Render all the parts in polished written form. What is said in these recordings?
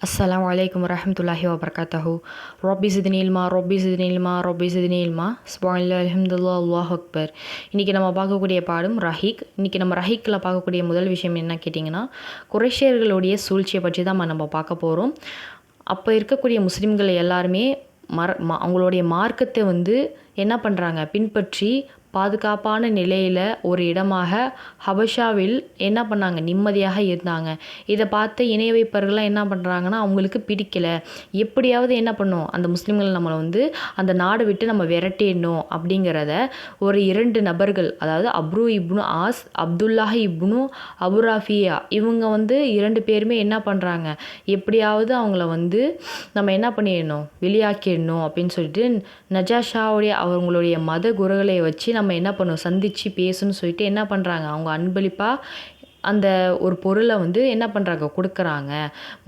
السلام عليكم ورحمة الله وبركاته. ربي زدني علما ربي زدني علما ربي زدنி இல்மா சுப்ஹானல்லாஹ் அல்ஹம்துலில்லாஹ் அல்லாஹ் அக்பர். இன்றைக்கி நம்ம பார்க்கக்கூடிய பாடம் ரஹீக். இன்றைக்கி நம்ம ரஹீக்கில் பார்க்கக்கூடிய முதல் விஷயம் என்ன கேட்டிங்கன்னா, குறைஷியர்களுடைய சூழ்ச்சியை பற்றி தான் நம்ம பார்க்க போகிறோம். அப்போ இருக்கக்கூடிய முஸ்லீம்கள் எல்லாருமே அவங்களுடைய மார்க்கத்தை என்ன பண்ணுறாங்க, பின்பற்றி பாதுகாப்பான நிலையில் ஒரு இடமாக ஹபஷாவில் என்ன பண்ணாங்க, நிம்மதியாக இருந்தாங்க. இதை பார்த்து இணை வைப்பவர்கள்லாம் என்ன பண்ணுறாங்கன்னா, அவங்களுக்கு பிடிக்கலை, எப்படியாவது என்ன பண்ணும், அந்த முஸ்லீம்கள் நம்மளை அந்த நாடு விட்டு நம்ம விரட்டிடணும் அப்படிங்கிறத ஒரு 2 நபர்கள், அதாவது அப்ரு இப்னு ஆஸ், அப்துல்லாஹ் இப்னு அபுராஃபியா, இவங்க 2 பேருமே என்ன பண்ணுறாங்க, எப்படியாவது அவங்கள நம்ம என்ன பண்ணிடணும், வெளியாக்கிடணும் அப்படின்னு சொல்லிட்டு நஜாஷாவுடைய அவங்களுடைய மத குருகளை வச்சு நம்ம என்ன பண்ணுவோம், சந்தித்து பேசணும்னு சொல்லிட்டு என்ன பண்ணுறாங்க, அவங்க அன்பளிப்பாக அந்த ஒரு பொருளை என்ன பண்ணுறாங்க, கொடுக்குறாங்க.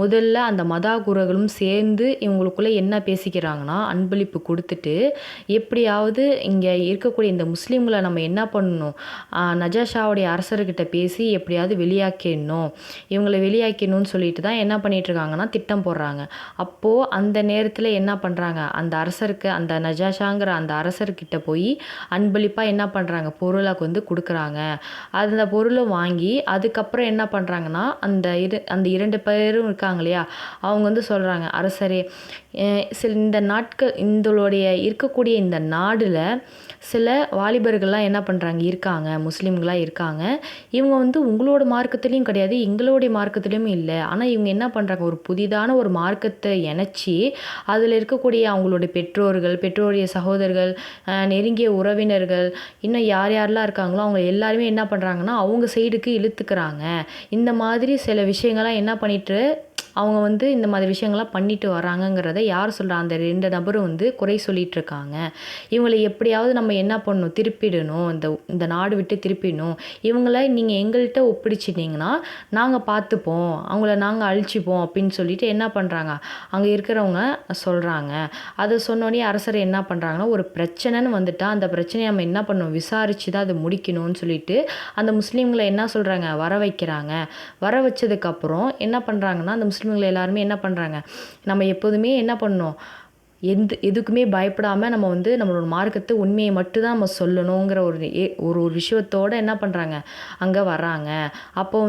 முதல்ல அந்த மதாகுரர்களும் சேர்ந்து இவங்களுக்குள்ளே என்ன பேசிக்கிறாங்கன்னா, அன்பளிப்பு கொடுத்துட்டு எப்படியாவது இங்கே இருக்கக்கூடிய இந்த முஸ்லீம்களை நம்ம என்ன பண்ணணும், நஜாஷாவுடைய அரசர்கிட்ட பேசி எப்படியாவது வெளியாக்கிடணும், இவங்களை வெளியாக்கிடணும்னு சொல்லிட்டு தான் என்ன பண்ணிகிட்ருக்காங்கன்னா திட்டம் போடுறாங்க. அப்போது அந்த நேரத்தில் என்ன பண்ணுறாங்க, அந்த அரசருக்கு, அந்த நஜாஷாங்கிற அந்த அரசர்கிட்ட போய் அன்பளிப்பாக என்ன பண்ணுறாங்க, பொருளை கொடுக்குறாங்க. அந்த பொருளை வாங்கி அதுக்கப்புறம் என்ன பண்ணுறாங்கன்னா, அந்த 2 பேரும் இருக்காங்க இல்லையா, அவங்க சொல்கிறாங்க, அரசரே, இந்த நாட்கள் இருக்கக்கூடிய இந்த நாடில் சில வாலிபர்கள்லாம் என்ன பண்ணுறாங்க, இருக்காங்க, முஸ்லீம்களாக இருக்காங்க. இவங்க உங்களோட மார்க்கத்துலேயும் கிடையாது, எங்களுடைய மார்க்கத்துலேயும் இல்லை. ஆனால் இவங்க என்ன பண்ணுறாங்க, ஒரு புதிதான ஒரு மார்க்கத்தை இணைச்சி அதில் இருக்கக்கூடிய அவங்களுடைய பெற்றோருடைய சகோதரர்கள், நெருங்கிய உறவினர்கள், இன்னும் யார் யாரெல்லாம் இருக்காங்களோ அவங்க எல்லாருமே என்ன பண்ணுறாங்கன்னா அவங்க சைடுக்கு இழுத்துக்கிறாங்க. இந்த மாதிரி சில விஷயங்கள்லாம் என்ன பண்ணிட்டு அவங்க இந்த மாதிரி விஷயங்கள்லாம் பண்ணிட்டு வராங்கங்கிறத யார் சொல்கிறா, அந்த 2 நபரும் குறை சொல்லிகிட்டு இருக்காங்க. இவங்களை எப்படியாவது நம்ம என்ன பண்ணணும், திருப்பிடணும், இந்த நாடு விட்டு திருப்பிடணும். இவங்கள நீங்கள் எங்கள்கிட்ட ஒப்பிடிச்சிட்டிங்கன்னா நாங்கள் பார்த்துப்போம், அவங்கள நாங்கள் அழிச்சிப்போம் அப்படின்னு சொல்லிட்டு என்ன பண்ணுறாங்க, அங்கே இருக்கிறவங்க சொல்கிறாங்க. அதை சொன்னோடனே அரசர் என்ன பண்ணுறாங்கன்னா, ஒரு பிரச்சனைன்னு வந்துட்டால் அந்த பிரச்சனையை நம்ம என்ன பண்ணணும், விசாரித்து தான் அதை முடிக்கணும்னு சொல்லிட்டு அந்த முஸ்லீம்களை என்ன சொல்கிறாங்க, வர வைக்கிறாங்க. வர வச்சதுக்கப்புறம் என்ன பண்ணுறாங்கன்னா, அந்த முஸ்லீம்கள் எல்லாருமே என்ன பண்ணுறாங்க, நம்ம எப்போதுமே என்ன பண்ணணும், எதுக்குமே பயப்படாமல் நம்ம நம்மளோட மார்க்கத்தை உண்மையை மட்டும்தான் நம்ம சொல்லணுங்கிற ஒரு விஷயத்தோடு என்ன பண்ணுறாங்க, அங்கே வர்றாங்க. அப்போ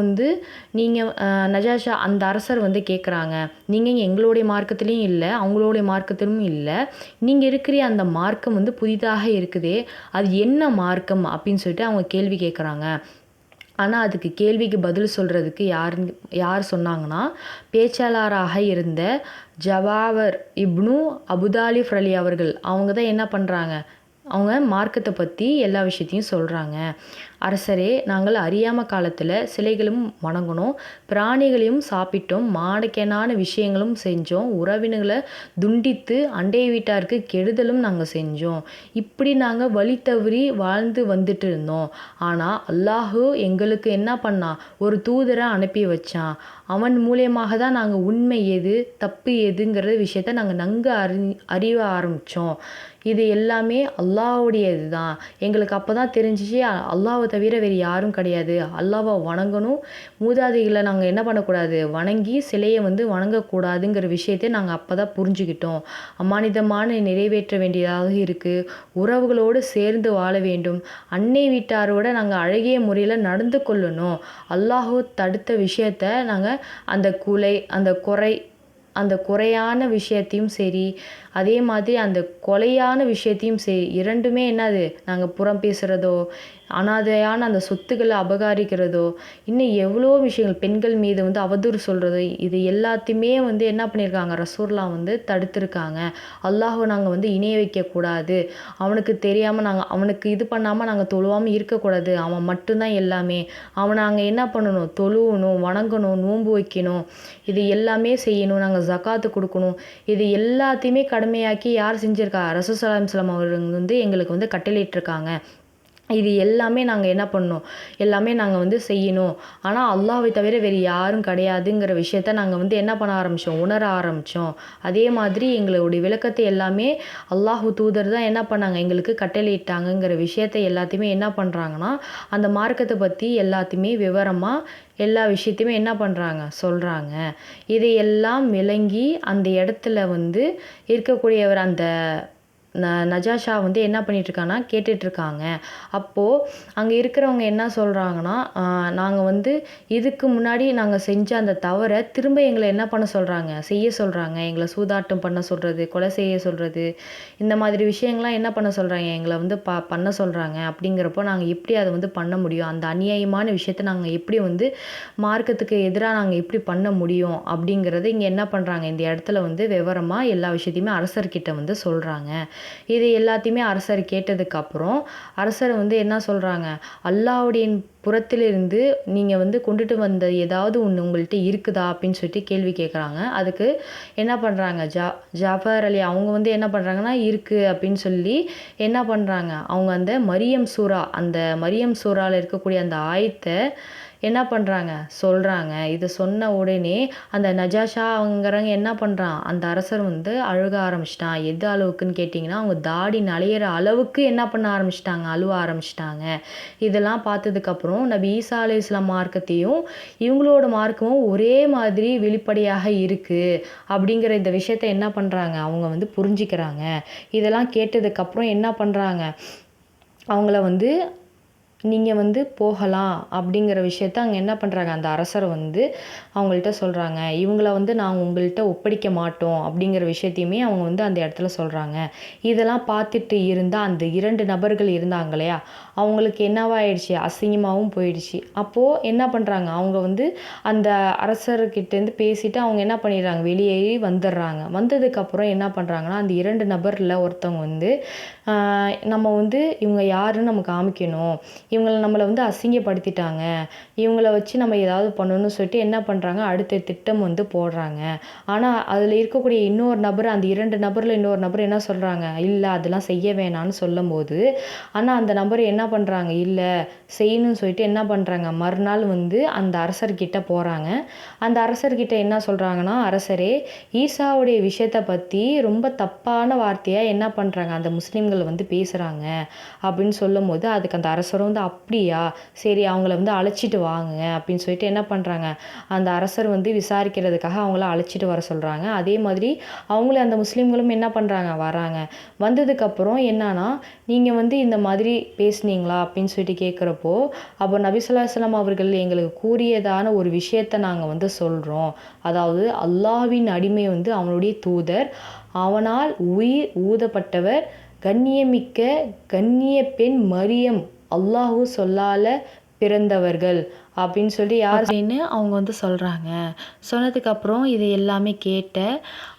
நீங்கள் நஜாஷா அந்த அரசர் கேட்குறாங்க, நீங்கள் எங்களுடைய மார்க்கத்துலேயும் இல்லை, அவங்களுடைய மார்க்கத்திலும் இல்லை, நீங்கள் இருக்கிற அந்த மார்க்கம் புதிதாக இருக்குதே, அது என்ன மார்க்கம் அப்படின்னு சொல்லிட்டு அவங்க கேள்வி கேட்குறாங்க. ஆனால் அதுக்கு கேள்விக்கு பதில் சொல்கிறதுக்கு யார் சொன்னாங்கன்னா, பேச்சாளராக இருந்த ஜவாவர் இப்னு அபுதாலிஃப் அலி அவர்கள். அவங்க தான் என்ன பண்ணுறாங்க, அவங்க மார்க்கத்தை பற்றி எல்லா விஷயத்தையும் சொல்கிறாங்க. அரசரே, நாங்கள் அறியாம காலத்தில் சிலைகளும் வணங்கினோம், பிராணிகளையும் சாப்பிட்டோம், மாடக்கேனான விஷயங்களும் செஞ்சோம், உறவினர்களை துண்டித்து அண்டை வீட்டாருக்கு கெடுதலும் நாங்கள் செஞ்சோம். இப்படி நாங்கள் வழி தவறி வாழ்ந்து வந்துட்டு இருந்தோம். ஆனால் அல்லாஹு எங்களுக்கு என்ன பண்ணான், ஒரு தூதரை அனுப்பி வச்சான். அவன் மூலியமாக தான் நாங்கள் உண்மை எது தப்பு எதுங்கிற விஷயத்த நாங்கள் நன்கு அறிய ஆரம்பித்தோம். இது எல்லாமே அல்லாஹ்வுடையது தான். எங்களுக்கு அப்போ தான் தெரிஞ்சிச்சு, அல்லாஹ்வை தவிர வேறு யாரும் கிடையாது, அல்லாஹ்வை வணங்கணும், மூதாதைகளை நாங்கள் என்ன பண்ணக்கூடாது, வணங்கி சிலையை வணங்கக்கூடாதுங்கிற விஷயத்தை நாங்கள் அப்போ தான் புரிஞ்சுக்கிட்டோம். அமானிதமான நிறைவேற்ற வேண்டியதாக இருக்குது, உறவுகளோடு சேர்ந்து வாழ வேண்டும், அன்னை வீட்டாரோட நாங்கள் அழகிய முறையில் நடந்து கொள்ளணும். அல்லாஹ் தடுத்த விஷயத்தை நாங்கள் அந்த குறையான விஷயத்தையும் சரி, அதே மாதிரி அந்த கொலையான விஷயத்தையும் சரி, இரண்டுமே என்னது, நாங்கள் புறம் பேசுகிறதோ, அனாதையான அந்த சொத்துக்களை அபகரிக்கிறதோ, இன்னும் எவ்வளோ விஷயங்கள், பெண்கள் மீது அவதூறு சொல்கிறதோ, இது எல்லாத்தையுமே என்ன பண்ணியிருக்காங்க, ரசூலுல்லாஹ் தடுத்திருக்காங்க. அல்லாஹ்வை நாங்கள் இணைய வைக்கக்கூடாது, அவனுக்கு தெரியாமல் அவனுக்கு இது பண்ணாமல் நாங்கள் தொழுவாமல் இருக்கக்கூடாது, அவன் மட்டும்தான் எல்லாமே, அவனை நாங்கள் என்ன பண்ணணும், தொழுவணும், வணங்கணும், நோன்பு வைக்கணும், இது எல்லாமே செய்யணும், நாங்கள் ஜகாத்து கொடுக்கணும். இது எல்லாத்தையுமே கடமையாக்கி யார் செஞ்சுருக்கா, ரசூல் ஸல்லல்லாஹு அலைஹி வஸல்லம் அவர்கள் எங்களுக்கு கட்டளையிட்டிருக்காங்க. இது எல்லாமே நாங்கள் என்ன பண்ணோம், எல்லாமே நாங்கள் வந்து செய்யணும். ஆனால் அல்லாஹ்வை தவிர வேறு யாரும் கிடையாதுங்கிற விஷயத்த நாங்கள் வந்து என்ன பண்ண ஆரம்பித்தோம், உணர ஆரம்பித்தோம். அதே மாதிரி எங்களுடைய விளக்கத்தை எல்லாமே அல்லாஹ் தூதர் தான் என்ன பண்ணாங்க, எங்களுக்கு கட்டளையிட்டாங்கங்கிற விஷயத்தை எல்லாத்தையுமே என்ன பண்ணுறாங்கன்னா, அந்த மார்க்கத்தை பற்றி எல்லாத்தையுமே விவரமாக எல்லா விஷயத்தையுமே என்ன பண்ணுறாங்க, சொல்கிறாங்க. இதையெல்லாம் விளங்கி அந்த இடத்துல வந்து இருக்கக்கூடியவர் அந்த நஜாஷா வந்து என்ன பண்ணிகிட்ருக்காங்கன்னா கேட்டுட்ருக்காங்க. அப்போது அங்கே இருக்கிறவங்க என்ன சொல்கிறாங்கன்னா, நாங்கள் வந்து இதுக்கு முன்னாடி நாங்கள் செஞ்ச அந்த தவறை திரும்ப எங்களை என்ன பண்ண சொல்கிறாங்க, செய்ய சொல்கிறாங்க. எங்களை சூதாட்டம் பண்ண சொல்கிறது, கொலை செய்ய சொல்கிறது, இந்த மாதிரி விஷயங்கள்லாம் என்ன பண்ண சொல்கிறாங்க, எங்களை வந்து பண்ண சொல்கிறாங்க. அப்படிங்கிறப்போ நாங்கள் எப்படி அதை வந்து பண்ண முடியும், அந்த அநியாயமான விஷயத்த நாங்கள் எப்படி வந்து மார்க்கத்துக்கு எதிராக நாங்கள் எப்படி பண்ண முடியும் அப்படிங்கிறது இங்கே என்ன பண்ணுறாங்க, இந்த இடத்துல வந்து விவரமாக எல்லா விஷயத்தையுமே அரசர்கிட்ட வந்து சொல்கிறாங்க. இது எல்லாத்தையுமே அரசர் கேட்டதுக்கப்புறம் அரசர் வந்து என்ன சொல்கிறாங்க, அல்லாஹ்வுடைய புறத்திலிருந்து நீங்கள் வந்து கொண்டுட்டு வந்த ஏதாவது ஒன்று உங்கள்கிட்ட இருக்குதா அப்படின்னு சொல்லிட்டு கேள்வி கேட்குறாங்க. அதுக்கு என்ன பண்ணுறாங்க, ஜாஃபர் அலி அவங்க வந்து என்ன பண்ணுறாங்கன்னா இருக்குது அப்படின்னு சொல்லி என்ன பண்ணுறாங்க, அவங்க அந்த மரியம் சூறாவில் இருக்கக்கூடிய அந்த ஆயத்தை என்ன பண்ணுறாங்க, சொல்கிறாங்க. இதை சொன்ன உடனே அந்த நஜாஷாங்கிறவங்க என்ன பண்ணுறான், அந்த அரசர் வந்து அழுக ஆரம்பிச்சிட்டான். எது அளவுக்குன்னு கேட்டிங்கன்னா, அவங்க தாடி நலையிற அளவுக்கு என்ன பண்ண ஆரம்பிச்சிட்டாங்க, அழுவ ஆரம்பிச்சிட்டாங்க. இதெல்லாம் பார்த்ததுக்கப்புறம் நபி ஈசா அலைஹிஸ்ஸலாம் மார்க்கத்தையும் இவங்களோட மார்க்கமும் ஒரே மாதிரி வெளிப்படையாக இருக்குது அப்படிங்கிற இந்த விஷயத்த என்ன பண்ணுறாங்க, அவங்க வந்து புரிஞ்சிக்கிறாங்க. இதெல்லாம் கேட்டதுக்கப்புறம் என்ன பண்ணுறாங்க, அவங்கள வந்து நீங்கள் வந்து போகலாம் அப்படிங்கிற விஷயத்த அங்கே என்ன பண்ணுறாங்க, அந்த அரசர் வந்து அவங்கள்ட்ட சொல்கிறாங்க. இவங்கள வந்து நாங்கள் உங்கள்கிட்ட ஒப்படைக்க மாட்டோம் அப்படிங்கிற விஷயத்தையுமே அவங்க வந்து அந்த இடத்துல சொல்கிறாங்க. இதெல்லாம் பார்த்துட்டு இருந்தால் அந்த 2 நபர்கள் இருந்தாங்க இல்லையா, அவங்களுக்கு என்னவாயிடுச்சு, அசிங்கமாகவும் போயிடுச்சு. அப்போது என்ன பண்ணுறாங்க, அவங்க வந்து அந்த அரசர்கிட்டேருந்து பேசிவிட்டு அவங்க என்ன பண்ணிடுறாங்க, வெளியேறி வந்துடுறாங்க. வந்ததுக்கப்புறம் என்ன பண்ணுறாங்கன்னா, அந்த 2 நபரில் ஒருத்தவங்க வந்து நம்ம வந்து இவங்க யாருன்னு நம்ம காமிக்கணும், நம்மளை வந்து அசிங்கப்படுத்திட்டாங்க, இவங்கள வச்சு நம்ம ஏதாவது பண்ணணும்னு சொல்லிட்டு என்ன பண்ணுறாங்க, அடுத்த திட்டம் வந்து போடுறாங்க. ஆனால் அதில் இருக்கக்கூடிய இன்னொரு நபர், அந்த 2 நபரில் இன்னொரு நபர் என்ன சொல்கிறாங்க, இல்லை அதெல்லாம் செய்ய வேணான்னு சொல்லும்போது, ஆனால் அந்த நபர் என்ன பண்ணுறாங்க, இல்லை செய்யணும்னு சொல்லிட்டு என்ன பண்ணுறாங்க, மறுநாள் வந்து அந்த அரசர்கிட்ட போகிறாங்க. அந்த அரசர்கிட்ட என்ன சொல்கிறாங்கன்னா, அரசரே ஈசாவுடைய விஷயத்தை பற்றி ரொம்ப தப்பான வார்த்தையாக என்ன பண்ணுறாங்க, அந்த முஸ்லீம்கள் வந்து பேசுகிறாங்க அப்படின்னு சொல்லும்போது, அதுக்கு அந்த அரசரும் வந்து அப்படியா, சரி அவங்கள வந்து அழைச்சிட்டு வாங்க அப்படின்னு சொல்லிட்டு என்ன பண்ணுறாங்க, அந்த அரசர் வந்து விசாரிக்கிறதுக்காக அவங்கள அழைச்சிட்டு வர சொல்கிறாங்க. அதே மாதிரி அவங்கள அந்த முஸ்லீம்களும் என்ன பண்ணுறாங்க, வராங்க. வந்ததுக்கப்புறம் என்னன்னா, நீங்கள் வந்து இந்த மாதிரி பேசுனீங்களா அப்படின்னு சொல்லிட்டு கேட்குறப்போ, அப்போ நபி ஸல்லல்லாஹு அலைஹி வஸல்லம் அவர்கள் எங்களுக்கு கூறியதான ஒரு விஷயத்தை நாங்கள் வந்து சொல்கிறோம். அதாவது அல்லாஹ்வின் அடிமை வந்து அவனுடைய தூதர், அவனால் உயிர் ஊதப்பட்டவர், கண்ணியமிக்க கண்ணிய பெண் மரியம் அல்லாஹ் சொல்லால பிறந்தவர்கள் அப்படின்னு சொல்லி யார் அப்படின்னு அவங்க வந்து சொல்கிறாங்க. சொன்னதுக்கப்புறம் இது எல்லாமே கேட்ட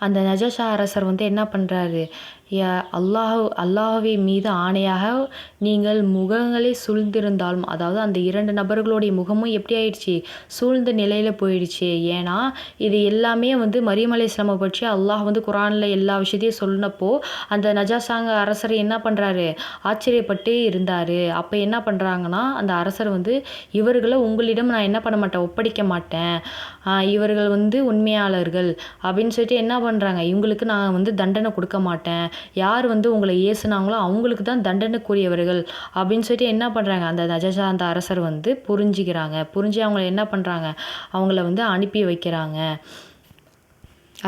அந்த நஜாஷா அரசர் வந்து என்ன பண்ணுறாரு, அல்லாஹ்வே மீது ஆணையாக நீங்கள் முகங்களை சூழ்ந்திருந்தாலும், அதாவது அந்த 2 நபர்களுடைய முகமும் எப்படி ஆயிடுச்சு, சூழ்ந்த நிலையில் போயிடுச்சு. ஏன்னா இது எல்லாமே வந்து மரியம் அலைஹிஸ்ஸலாமை பற்றி அல்லாஹ் வந்து குரானில் எல்லா விஷயத்தையும் சொன்னப்போ அந்த நஜாஷாங்க அரசர் என்ன பண்ணுறாரு, ஆச்சரியப்பட்டு இருந்தார். அப்போ என்ன பண்ணுறாங்கன்னா, அந்த அரசர் வந்து இவர்களை உங்களிடம் நான் என்ன பண்ண மாட்டேன், ஒப்படைக்க மாட்டேன், இவர்கள் வந்து உண்மையாளர்கள் அப்படின்னு சொல்லிட்டு என்ன பண்ணுறாங்க, இவங்களுக்கு நான் வந்து தண்டனை கொடுக்க மாட்டேன், யார் வந்து உங்களை ஏசுனாங்களோ அவங்களுக்கு தான் தண்டனைக்குரியவர்கள் அப்படின்னு சொல்லிட்டு என்ன பண்ணுறாங்க, அந்த நஜாஷா அந்த அரசர் வந்து புரிஞ்சுக்கிறாங்க. புரிஞ்சு அவங்கள என்ன பண்ணுறாங்க, அவங்கள வந்து அனுப்பி வைக்கிறாங்க.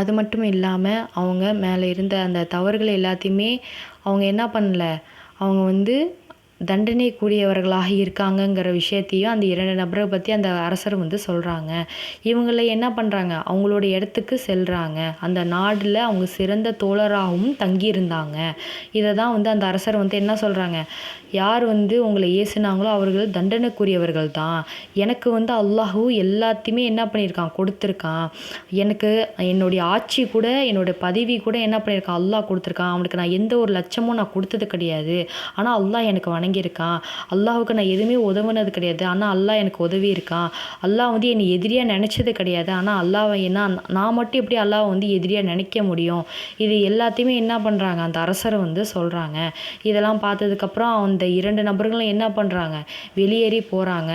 அது மட்டும் இல்லாமல் அவங்க மேலே இருந்த அந்த தவறுகள் எல்லாத்தையுமே அவங்க என்ன பண்ணல, அவங்க வந்து தண்டனைக்குரியவர்களாக இருக்காங்கங்கிற விஷயத்தையும் அந்த 2 நபரை பற்றி அந்த அரசர் வந்து சொல்கிறாங்க. இவங்கள என்ன பண்ணுறாங்க, அவங்களோட இடத்துக்கு செல்கிறாங்க. அந்த நாட்டில் அவங்க சிறந்த தோழராகவும் தங்கியிருந்தாங்க. இதை தான் வந்து அந்த அரசர் வந்து என்ன சொல்கிறாங்க, யார் வந்து உங்களை ஏசுனாங்களோ அவர்கள் தண்டனைக்குரியவர்கள் தான். எனக்கு வந்து அல்லாஹ் எல்லாத்தையுமே என்ன பண்ணியிருக்கான், கொடுத்துருக்கான். எனக்கு என்னுடைய ஆட்சி கூட என்னோடய பதவி கூட என்ன பண்ணியிருக்கான், அல்லாஹ் கொடுத்துருக்கான். அவனுக்கு நான் எந்த ஒரு லட்சமும் நான் கொடுத்தது கிடையாது, ஆனால் அல்லாஹ் எனக்கு வணங்கியிருக்கான். அல்லாஹுக்கு நான் எதுவுமே உதவுனது கிடையாது, ஆனால் அல்லாஹ் எனக்கு உதவி இருக்கான். அல்லாஹ் வந்து என்னை எதிரியாக நினச்சது கிடையாது, ஆனால் அல்லாஹ் என்ன நான் மட்டும் எப்படி அல்லாஹ் வந்து எதிரியாக நினைக்க முடியும். இது எல்லாத்தையுமே என்ன பண்ணுறாங்க, அந்த அரசர் வந்து சொல்கிறாங்க. இதெல்லாம் பார்த்ததுக்கப்புறம் அந்த அந்த 2 நபர்களும் என்ன பண்ணுறாங்க, வெளியேறி போகிறாங்க.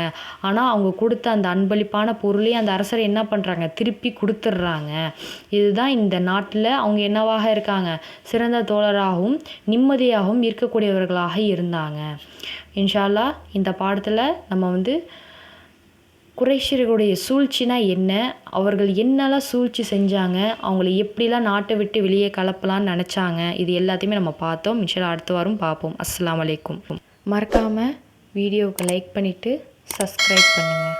ஆனால் அவங்க கொடுத்த அந்த அன்பளிப்பான பொருளையும் அந்த அரசர் என்ன பண்ணுறாங்க, திருப்பி கொடுத்துட்றாங்க. இதுதான் இந்த நாட்டில் அவங்க என்னவாக இருக்காங்க, சிறந்த தோழராகவும் நிம்மதியாகவும் இருக்கக்கூடியவர்களாக இருந்தாங்க. இன்ஷா அல்லாஹ் இந்த பாடத்தில் நம்ம குறைஷியர்களுடைய சூழ்ச்சினா என்ன, அவர்கள் என்னெல்லாம் சூழ்ச்சி செஞ்சாங்க, அவங்கள எப்படிலாம் நாட்டை விட்டு வெளியே கிளப்பலான்னு நினச்சாங்க, இது எல்லாத்தையுமே நம்ம பார்த்தோம். இன்ஷா அல்லாஹ் அடுத்த வாரம் பார்ப்போம். அஸ்ஸலாமு அலைக்கும். மறக்காமல் வீடியோவுக்கு லைக் பண்ணிவிட்டு சப்ஸ்கிரைப் பண்ணுங்கள்.